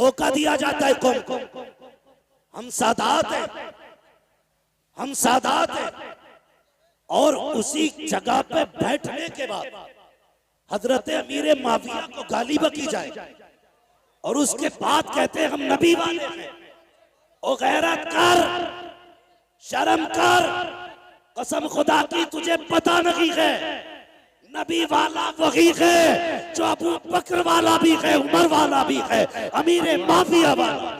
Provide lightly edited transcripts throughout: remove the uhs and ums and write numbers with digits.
धोखा दिया जाता है कौम को। हम सादात हैं, हम सादात हैं। और उसी जगह पे बैठने के बाद हजरत अमीर माविया को गाली बकी जाए और उसके बाद कहते हैं हम नबी वाले हैं। ओ गैरत कर, शर्म कर, कसम खुदा की तुझे पता नहीं है, नबी वाला वही है जो अबू बकर वाला भी है, उमर वाला भी है, अमीर माविया वाला।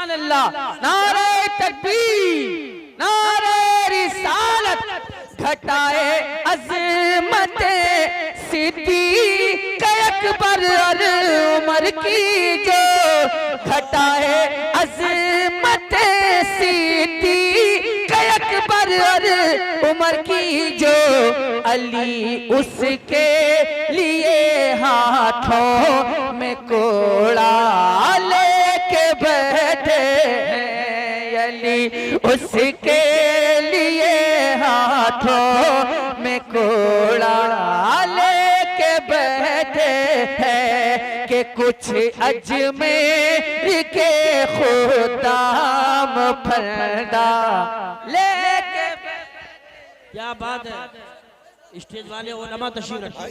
नारे तकबीर, नारे रिसालत, घटाए अज़मत सिद्दीक़ अकबर और उमर की जो, घटाए अज़मत सिद्दीक़ अकबर और उमर की जो, अली उसके लिए हाथों में कोड़ा लेके बैठे हैं, अली उसके लिए हाथों में कोड़ा लेके बैठे हैं कि कुछ अजमेर के खुदाम फरदा लेके। क्या बात है, स्टेज वाले उलमा तशरीफ रखे,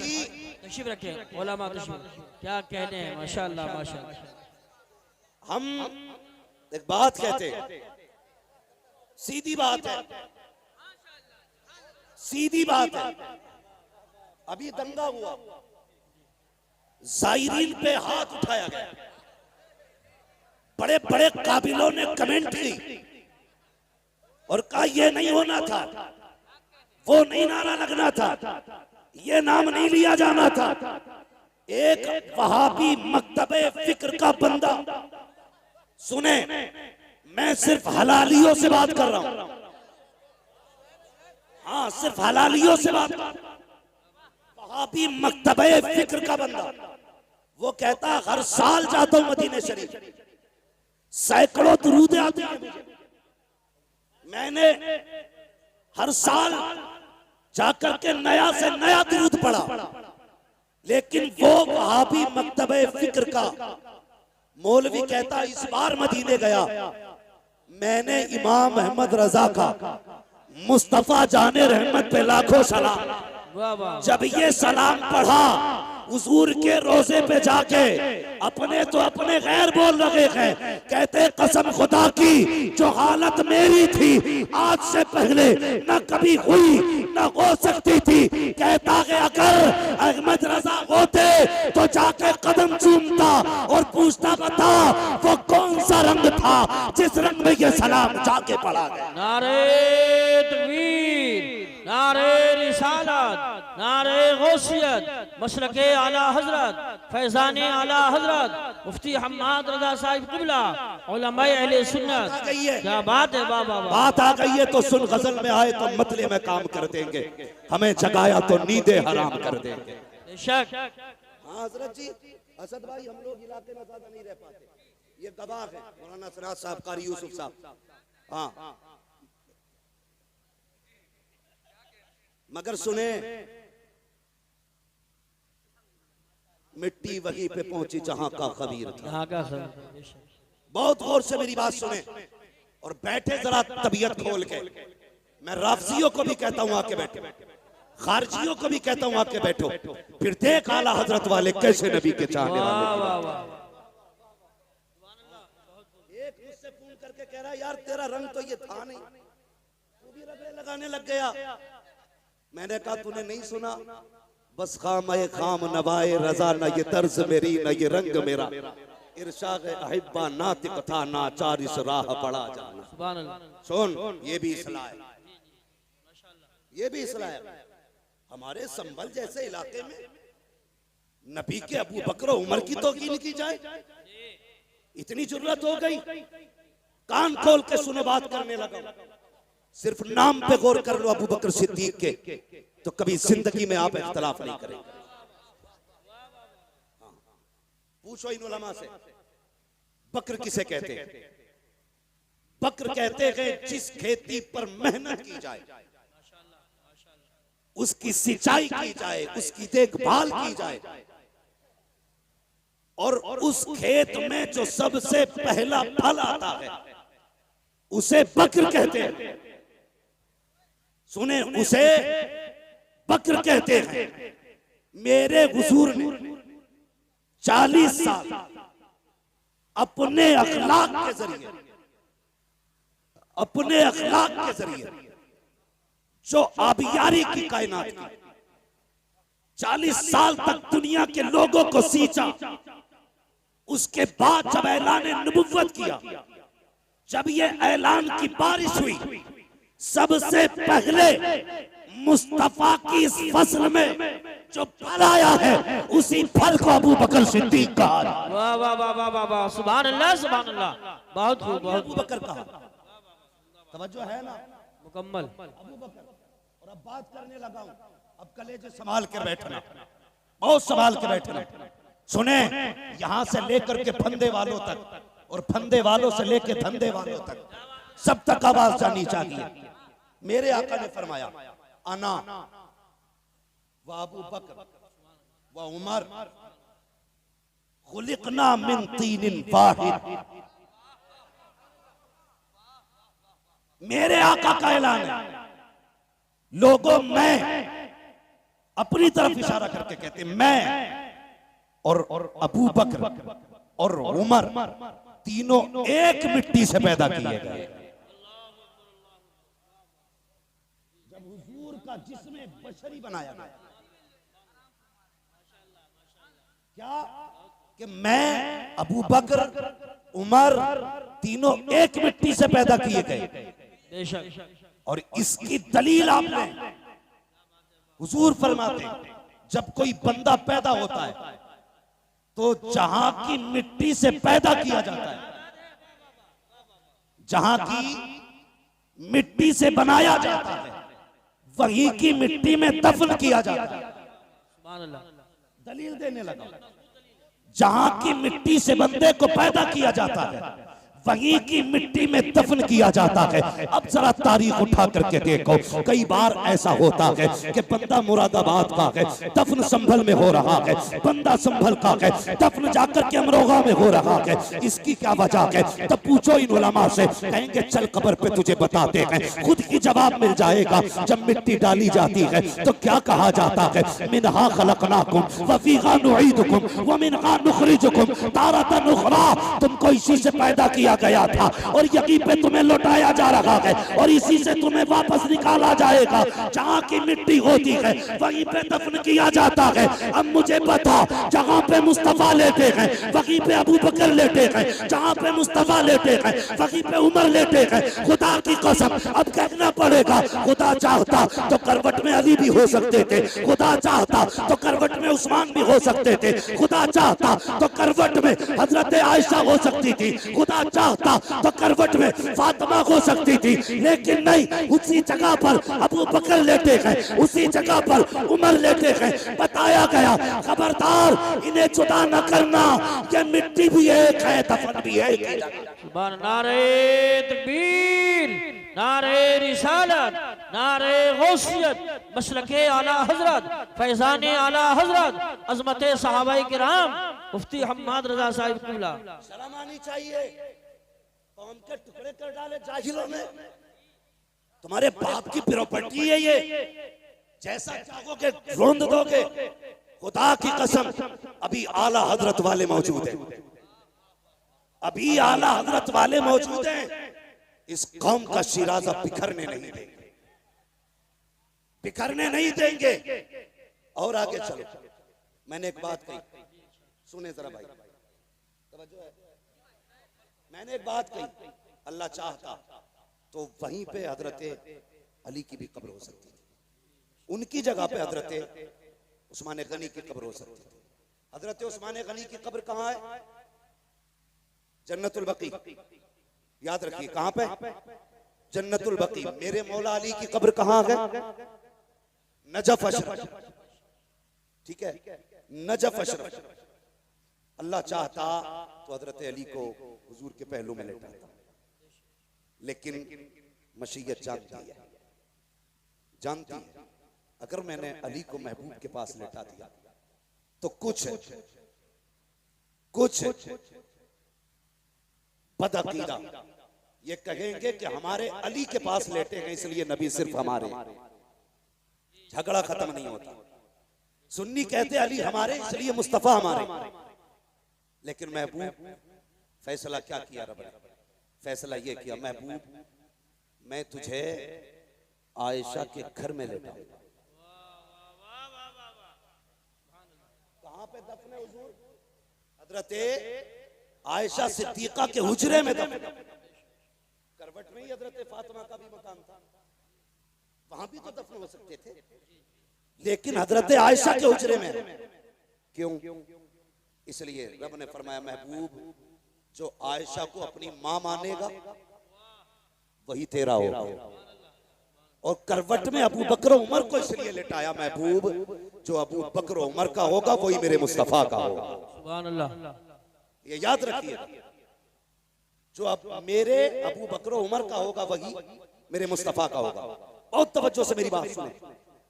तशरीफ रखे, उलमा तशरीफ, क्या कहने हैं, माशाअल्लाह माशाअल्लाह। हम एक बात कहते हैं, सीधी बात है, सीधी बात है। अभी दंगा हुआ, जायरीन पे हाथ उठाया गया, बड़े बड़े काबिलों ने कमेंट की और कहा यह नहीं होना था, वो नहीं नारा लगना था, ये नाम नहीं लिया जाना था। एक वहाबी मकतबे फिक्र का बंदा, सुने मैं सिर्फ हलालियों से बात कर रहा हूं, हाँ सिर्फ हलालियों से बात कर, वहाबी मकतबे फिक्र का बंदा, वो कहता हर साल जाता हूं मदीने शरीफ, सैकड़ों दुरूद आते हैं मुझे, मैंने हर साल जाकर के नया से नया दुरूद पढ़ा, लेकिन वो वहाबी मकतबे फिक्र का मौलवी कहता इस बार मदीने गया, मैंने इमाम अहमद रजा का मुस्तफा जाने रहमत पे लाखों सलाम, जब ये सलाम पढ़ा हुजूर के रोजे पे जाके अपने तो अपने गैर बोल रहे हैं, कहते कसम खुदा की जो हालत मेरी थी आज से पहले न कभी हुई न हो सकती थी, कहता है अगर अहमद रजा होते तो जाके कदम चूमता और पूछता बता वो कौन सा रंग था जिस रंग में ये सलाम जाके पढ़ा गया। नारे तकबीर, नारे रिसालत, नारे गौसियत, मशरके आला हजरत, फैजाने आला हजरत, मुफ्ती हम्माद रजा साहिब क़िबला, उलमाए अहले सुन्नत। क्या बात है बाबा, बात आ गई है तो सुन, गजल में आए तो मतले में काम कर देंगे, हमें जगाया तो नींदें हराम कर देंगे। बेशक हाँ हजरत जी, असद भाई हम लोग इलाके में ज्यादा नहीं रह पाते, ये गवाह है मौलाना सिराज साहब, कारी यूसुफ साहब, हाँ मगर सुने मिट्टी वहीं पे पहुंची जहां का खबीर था। बहुत गौर से मेरी बात सुने और बैठे जरा तबीयत खोल के। मैं राफजियों को भी कहता हूं आके बैठो, खारजियों को भी कहता हूं आके बैठो, फिर देख आला हजरत वाले कैसे नबी के चाहने वाले। एक मुझसे फोन करके कह रहा यार तेरा रंग तो ये था नहीं, तू भी रगड़े लगाने लग गया। मैंने कहा तूने नहीं सुना, बस खाम खाम नवाए रजा, न ये तर्ज मेरी न ये रंग मेरा, इरशाद अहिब्बा नातिक था नाचार इस राह पड़ा जाना। सुन ये भी इसलाह है, ये भी इसलाह है। हमारे संभल जैसे इलाके में नबी के अबू बकर उमर की तौकीन की जाए, इतनी जरूरत हो गई। कान खोल के सुनो, बात करने लगा, सिर्फ नाम पे गौर कर लो अबू बकर सिद्दीक के, तो कभी जिंदगी में आप इख्तलाफ नहीं करेंगे। पूछो इन उलमा से बकर किसे कहते हैं? बकर कहते हैं जिस खेती पर मेहनत की जाए, उसकी सिंचाई की जाए, उसकी देखभाल की जाए और उस खेत में जो सबसे पहला फल आता है उसे बकर कहते हैं। सुने, उसे बकर कहते हैं। मेरे हुजूर ने 40 साल अपने अखलाक के जरिए, अपने अखलाक के जरिए जो आबियारी की कायनात की, 40 साल तक दुनिया के लोगों को सींचा। उसके बाद जब ऐलान नबुव्वत किया, जब ये ऐलान की बारिश हुई, सबसे पहले मुस्तफा की इस फसल में जो फल आया है उसी फल को अबू बकर सिद्दीक कहा। वाह वाह वाह वाह वाह वाह, सुभान अल्लाह सुभान अल्लाह, बहुत खूब बहुत अबू बकर कहा। तवज्जो है ना? मुकम्मल। अबू बकर। और अब बात करने लगा हूं, अब कलेजे संभाल के बैठना, बहुत संभाल के बैठना। सुने, यहां से लेकर के फंदे वालों तक और फंदे वालों से लेकर धंधे वालों तक सब तक आवाज जानी चाहिए। मेरे आका ने फरमाया, अना व अबू बकर व उमर खुलिकना मिन तीनिन वाहिद। मेरे आका का ऐलान है। लोगों, मैं अपनी तरफ इशारा करके कहते, मैं और अबू बकर और उमर तीनों एक मिट्टी से पैदा किए गए। जब हुजूर का जिस्म बशरी बनाया गया, क्या कि मैं, अबू बकर, उमर तीनों एक मिट्टी से पैदा किए गए। और इसकी दलील आपने, हुजूर फरमाते, जब कोई बंदा पैदा होता है तो जहां की मिट्टी से पैदा किया जाता है, जहां की मिट्टी से बनाया जाता है, वहीं की मिट्टी में दफन किया जाता है। दलील देने लगा। जहां की मिट्टी से बंदे को पैदा किया जाता है, वहीं की मिट्टी में दफन किया जाता है। अब जरा तारीख उठा करके देखो, कई बार ऐसा होता है कि बंदा मुरादाबाद का है, दफन संभल में हो रहा है, बंदा संभल का है, दफन जाकर के अमरोहा में हो रहा है। इसकी क्या वजह है? तब पूछो इन उलमा से, कहेंगे चल कब्र पे तुझे बताते हैं, खुद ही जवाब मिल जाएगा। जब मिट्टी डाली जाती है तो क्या कहा जाता है? मिनहा खलकनाकुम व फीहा नुईदुकुम व मिनहा नुखरिजुकुम तारतन उखरा। तुमको इसी से पैदा किया गया था और यहीं पे तुम्हें लौटाया जा रहा है और इसी से तुम्हें वापस निकाला जाएगा। जहां की मिट्टी होती है वहीं पे दफन किया जाता है। अब मुझे बता, जहां पे मुस्तफा लेटे हैं वहीं पे अबू बकर लेटे हैं, जहां पे मुस्तफा लेटे हैं वहीं पे उमर लेटे हैं। खुदा की कसम, अब कहना पड़ेगा, खुदा चाहता तो करवट में अली भी हो सकते थे, खुदा चाहता तो करवट में उस्मान भी हो सकते थे, खुदा चाहता तो करवट में हजरत आयशा हो सकती थी, खुदा चाहता तो करवट में फातिमा हो सकती थी, लेकिन नहीं, उसी जगह पर अबू बकर लेटे हैं, उसी जगह पर उमर लेटे हैं। बताया गया, खबरदार इन्हें जुदा न करना, ये मिट्टी भी एक है, दफन भी एक है। नारे तकबीर, नारे रिसालत, नारे गौसियत, मसलके आला हजरत, फैजाने आला हजरत, अजमते सहाबाए किराम, मुफ्ती हम्माद रजा साहिब क़िबला। शर्म आनी चाहिए। कौम के टुकड़े कर डाले जाहिलों ने। तुम्हारे बाप की प्रॉपर्टी है ये, जैसा चाहोगे रोंद दोगे। खुदा की कसम, अभी आला हजरत वाले मौजूद हैं, अभी आला हजरत वाले मौजूद हैं। इस कौम का शिराजा बिखरने नहीं देंगे, बिखरने नहीं देंगे। और आगे चलो, मैंने एक बात कही, सुने जरा भाई, तवज्जो है। मैंने एक बात कही, अल्लाह चाहता तो वहीं पे हजरत अली की भी कब्र हो सकती थी, उनकी जगह पे हजरत उस्मान गनी की कब्र हो सकती थी। हजरत उस्मान गनी की कब्र कहाँ है? जन्नतुल बकी। याद रखिए, कहां पे? जन्नतुल बकी। मेरे मौला अली की कब्र कहां है? नजफ अशरफ। ठीक है, नजफ अशरफ। अल्लाह चाहता तो हजरत अली को हुजूर के पहलू में लेटाता, लेकिन मशीयत जानती है, जानती है, अगर मैंने अली को महबूब के पास लेटा दिया तो कुछ बदअकीदा ये कहेंगे कि हमारे अली के पास लेटे हैं इसलिए नबी सिर्फ हमारे हैं। झगड़ा खत्म नहीं होता। सुन्नी कहते अली हमारे इसलिए मुस्तफा हमारे। लेकिन महबूब फैसला क्या किया रब ने? फैसला ये किया, महबूब मैं तुझे आयशा के घर में लेटा हूं। कहां पे दफन है हुजूर? हजरते आयशा सिद्दीका के हुजरे में दफन। करवट में ही हजरत फातिमा का भी मकान था, वहां भी तो दफन हो सकते थे, लेकिन हजरत आयशा के हुजरे में। क्यों? इसलिए रब ने फरमाया महबूब जो आयशा को अपनी मां मानेगा वही तेरा होगा। और करवट में अबू बकर उमर को इसलिए लेटाया महबूब जो अबू बकर उमर का होगा वही मेरे मुस्तफा का होगा। सुभान अल्लाह। ये याद रखिए, जो अब मेरे अबू बकर उमर का होगा वही मेरे मुस्तफा का होगा। बहुत तवज्जो से मेरी बात सुने।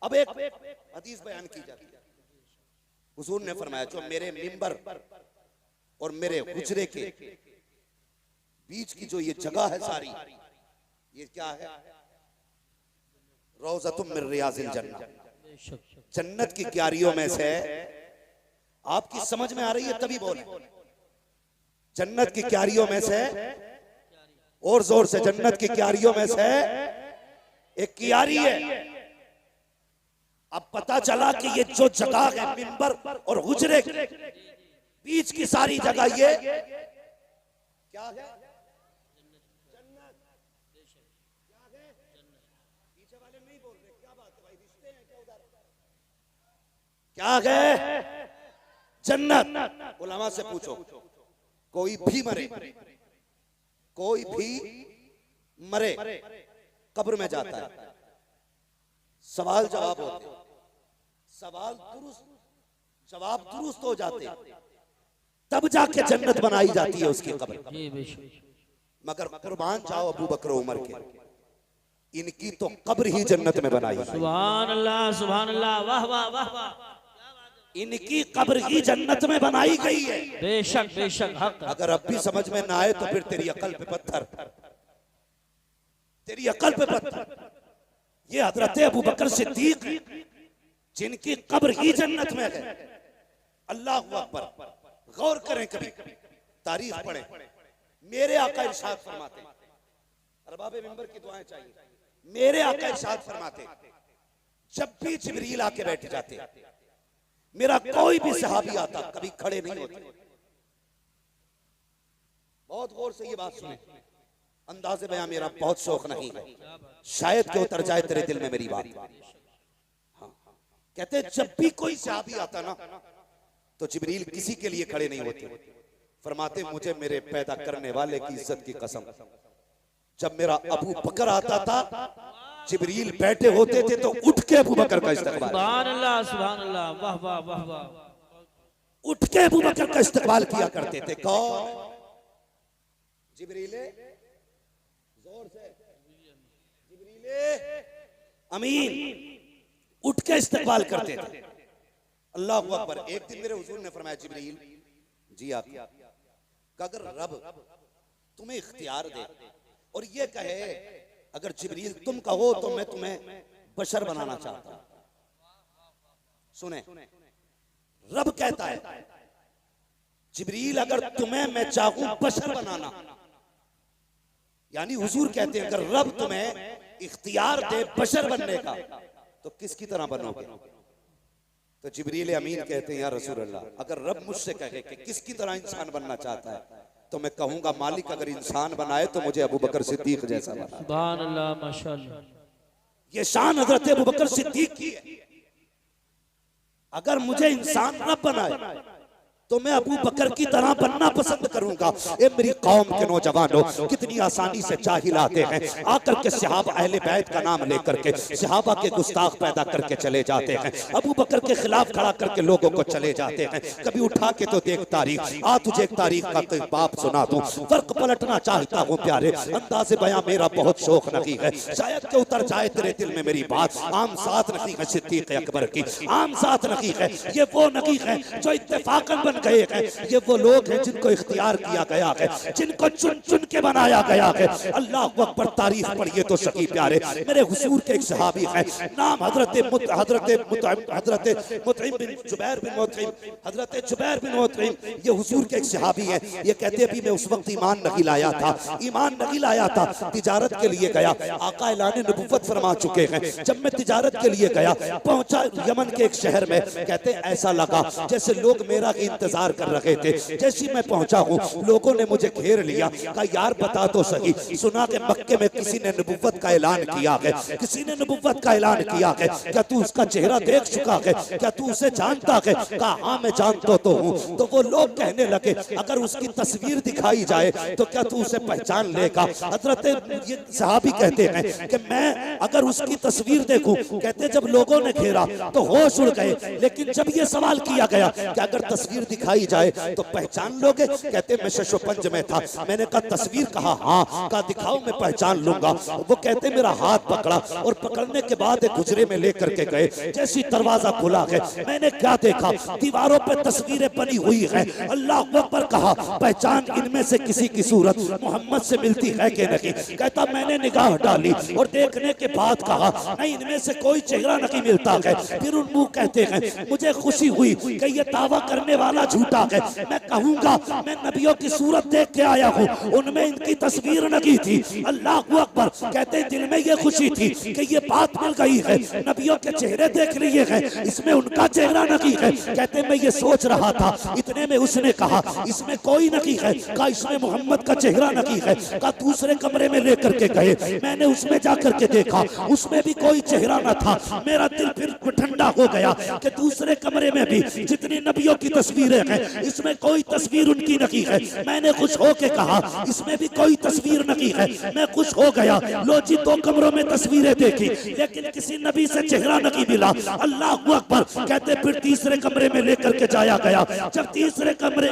अब एक हदीस बयान की जाती है। हुजूर ने फरमाया जो मेरे मिंबर और मेरे हुजरे के बीच की जो ये जगह है सारी, ये क्या है? रौज़तुम मिन रियाज़िल जन्नह, जन्नत की क्यारियों में से। आपकी समझ में आ रही है तभी बोले। जन्नत की क्यारियों में से, और जोर से, जन्नत की क्यारियों में से एक क्यारी है। अब पता चला कि ये जो जगह है मिंबर और हुजरे के बीच की सारी जगह ये क्या है? जन्नत। क्या है? पीछे वाले नहीं बोल रहे, क्या बात है भाई, रिश्ते हैं क्या उधर? क्या है? जन्नत। उलमा से पूछो, कोई भी मरे, कोई भी मरे कब्र में जाता है, सवाल जवाब होते, सवाल दुरुस्त जवाब दुरुस्त हो जाते, तब जाके जन्नत बनाई जाती है उसकी कब्र। मगर कुर्बान जाओ अबू बकर उमर के, इनकी तो कब्र ही जन्नत में बनाई। सुभान अल्लाह, सुभान अल्लाह, वाह वाह वाह वाह। इनकी कब्र ही जन्नत में बनाई गई है। बेशक बेशक हक। अगर अब भी समझ में ना आए तो फिर तेरी अकल पे पत्थर, तेरी अकल पे पत्थर। ये हजरत अबू बकर सिद्दीक जिनकी कब्र ही जन्नत में है। अल्लाह अकबर। गौर करें, कभी तारीख पढ़ें। मेरे आका इरशाद फरमाते, अरबाब मिंबर की दुआएं चाहिए। मेरे आका इरशाद फरमाते जब भी जिब्रील आके बैठ जाते, मेरा कोई भी सहाबी आता कभी खड़े नहीं होते। बहुत गौर से ये बात सुने, अंदाज़े बयां मेरा बहुत शौक नहीं है, शायद के उतर जाए तेरे दिल में मेरी बात। हाँ, कहते जब भी कोई सहाबी आता ना तो जिब्रील किसी के लिए खड़े नहीं होते। फरमाते मुझे मेरे पैदा करने वाले की इज्जत की कसम, जब मेरा अबू बकर आता था जिब्रील बैठे होते थे तो उठ के अबू बकर का इस्तकबाल। सुभान अल्लाह, सुभान अल्लाह, वाह वाह वाह वाह। उठ के अबू बकर का इस्तकबाल किया करते थे। कौन? जिब्रील, जोर से, जिब्रील अमीन उठ के इस्तकबाल करते थे। अल्लाह अकबर। एक दिन मेरे हुजूर ने फरमाया जिब्रील जी आप, अगर रब तुम्हें इख्तियार दे और ये कहे अगर जिब्रील तुम कहो तो मैं तुम्हें बशर बनाना चाहता हूं। सुने, रब कहता है जिब्रील अगर तुम्हें मैं चाहूं बशर बनाना, यानी हुजूर कहते हैं अगर रब तुम्हें इख्तियार दे बशर बनने का तो किसकी तरह बनोगे? तो जिब्रील अमीन कहते हैं या रसूल अल्लाह, अगर रब मुझसे कहे कि किसकी तरह इंसान बनना चाहता है तो मैं कहूंगा मालिक अगर इंसान बनाए तो मुझे अबू बकर सिद्दीक जैसा बना। सुभान अल्लाह, माशाअल्लाह। ये शान हजरत अबू बकर सिद्दीक की है। अगर मुझे इंसान रब बनाए तो मैं अबू बकर की तरह बनना पसंद करूंगा। ए मेरी कौम के नौजवानों, कितनी आसानी से जाहिल आते हैं, आकर के सहाबा अहले बैत का नाम लेकर के सहाबा के गुस्ताख पैदा करके चले जाते हैं, अबू बकर के खिलाफ खड़ा करके लोगों को चले जाते हैं। कभी उठा के तो देख तारीख, आ तुझे एक तारीख का कोई बाप सुना दूं, फर्क पलटना चाहता हूँ प्यारे, अंदाज़े बयां मेरा बहुत शौक नहीं है, शायद के उतर जाए तेरे दिल में मेरी बात। आम साथ नहीं है सिद्दीक अकबर की, आम साथ नहीं है, ये वो नहीं है जो इत्तेफाकन बन बन गए हैं, ये वो लोग हैं जिनको इख्तियार किया गया है, जिनको चुन चुन के बनाया गया है। अल्लाह अकबर, तारीफ पढ़िए तो सही प्यारे। मेरे हुजूर के एक सहाबी है, नाम हजरत मुतइम बिन जुबैर बिन मुतइम, हजरत जुबैर बिन मुतइम, ये हुजूर के एक सहाबी है। ये कहते अभी मैं उस वक्त ईमान नहीं लाया था, ईमान नहीं लाया था, तिजारत के लिए गया। आका ऐलान नबुव्वत फरमा चुके हैं। जब मैं तिजारत के लिए गया, पहुंचा यमन के एक शहर में, कहते ऐसा लगा जैसे लोग मेरा इंतजार कर रहे थे। जैसे मैं पहुंचा हूँ, लोगों ने मुझे घेर लिया, कहा यार बता तो सही, सुना कि मक्के में किसी ने नबुव्वत का ऐलान किया है, किसी ने नबुव्वत का ऐलान किया है, क्या तू उसका चेहरा देख चुका है, क्या तू उसे जानता है? कहा हाँ मैं जानता तो हूँ। तो वो लोग कहने लगे अगर उसकी तस्वीर दिखाई जाए तो क्या तू उसे पहचान लेगा? हजरत ये सहाबी कहते हैं कि मैं अगर उसकी तस्वीर देखूं, कहते जब लोगों ने घेरा तो होश उड़ गए, लेकिन जब ये सवाल किया गया कि अगर तस्वीर दिखाई जाए तो पहचान लोगे? कहते मैं शशोपंज में था, मैंने कहा तस्वीर? कहा हाँ। कहा दिखाओ मैं पहचान लूंगा। वो कहते मेरा हाथ पकड़ा और पकड़ने के बाद एक गुजरे में लेकर के गए। जैसी दरवाजा खुला है, मैंने क्या देखा, दीवारों पे तस्वीरें बनी हुई है। अल्लाह अकबर, कहा पहचान इनमें से किसी की सूरत मोहम्मद से मिलती है कि नहीं? कहता मैंने निगाह डाली और देखने के बाद कहा नहीं, इनमें से कोई चेहरा नहीं मिलता है। फिर उन मुंह कहते हैं मुझे खुशी हुई कि ये दावा करने वाला झूठा है। मैं कहूंगा मैं नबियों की सूरत देख के आया हूँ, उनमें इनकी तस्वीर नहीं थी। अल्लाह अकबर, कहते दिल में ये खुशी थी कि ये बात मिल गई है, नबियों के चेहरे देख लिए हैं, इसमें उनका चेहरा नहीं है। कहते मैं ये सोच रहा था, इतने में उसने कहा इसमें कोई नहीं है। कहा इसमें मोहम्मद का चेहरा नहीं है। कहा दूसरे कमरे में लेकर के गए, मैंने उसमें जाकर के देखा, उसमें भी कोई चेहरा न था। मेरा दिल फिर ठंडा हो गया कि दूसरे कमरे में भी जितनी नबियों की तस्वीरें हैं, इसमें कोई तस्वीर उनकी नहीं है। मैंने खुश हो के कहा इसमें भी कोई तस्वीर नहीं है। मैं खुश हो गया, लो जी 2 कमरों में तस्वीरें देखी, लेकिन किसी नबी से चेहरा नहीं मिला। अल्लाह अकबर, कहते फिर तीसरे कमरे में लेकर के जाया गया। जब तीसरे कमरे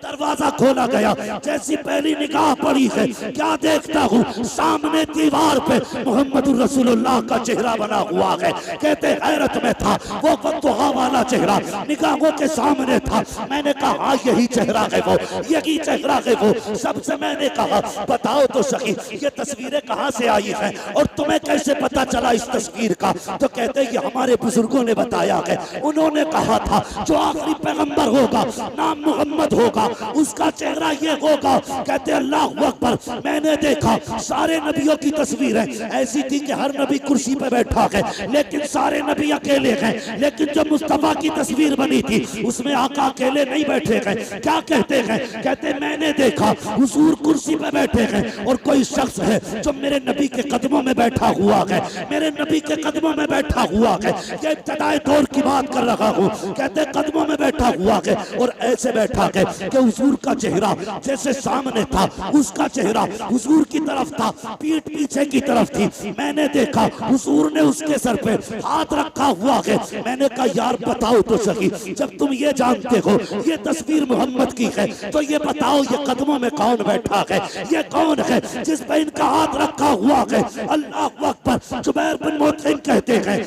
दरवाजा खोला गया, जैसी पहली निगाह पड़ी है, क्या देखता हूँ सामने दीवार पे मोहम्मद रसूलुल्लाह का चेहरा बना हुआ है। कहते हैरत में था, वो फतुहा वाला चेहरा निगाहों के सामने था। मैंने कहा हाँ यही चेहरा है वो, यही चेहरा है वो। सबसे मैंने कहा बताओ तो सही ये तस्वीरें कहाँ से आई हैं और तुम्हें कैसे पता चला इस तस्वीर का? तो कहते ये हमारे बुजुर्गों ने बताया है, उन्होंने कहा था जो आखिरी पैगंबर होगा नाम मोहम्मद होगा, उसका चेहरा ये होगा। कहते अल्लाह अकबर, मैंने देखा सारे नबियों की तस्वीरें ऐसी थी कि हर नबी कुर्सी पे बैठा है, लेकिन सारे नबी अकेले हैं। लेकिन जो मुस्तफा की तस्वीर बनी थी उसमें आका अकेले नहीं बैठे हैं। क्या कहते हैं? कहते मैंने देखा हुजूर कुर्सी पे बैठे हैं और कोई शख्स है जो मेरे नबी के कदमों में बैठा हुआ है, मेरे नबी के कदमों में बैठा हुआ है। ये इब्तिदाई दौर की बात कर रहा हूँ। कहते कदमों में बैठा हुआ है और ऐसे बैठा है कि हुजूर का चेहरा जैसे सामने था, उसका चेहरा हुजूर की तरफ था, पीठ पीछे की तरफ थी। मैंने देखा हुजूर ने उसके सर पे हाथ रखा हुआ है। मैंने कहा यार बताओ तो सही, जब तुम ये जानते हो ये तस्वीर मोहम्मद की है, तो ये बताओ ये कदमों में कौन बैठा है? ये कौन है जिस पे इनका हाथ रखा हुआ है? अल्लाह अकबर। जुबैर बिन मुतइम कहते हैं,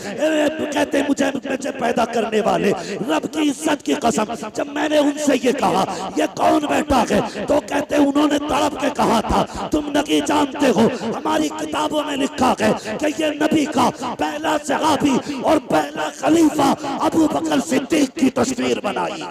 कहते मुझे पैदा करने वाले रब की इज्जत की कसम, जब मैंने उनसे ये कहा ये कौन बैठा है, तो कहते उन्होंने तड़प के कहा था तुम नहीं जानते हो, हमारी किताबों में लिखा है कि ये नबी का पहला सहाबी और पहला खलीफा अबू बकर सिद्दीक की तस्वीर बनाई।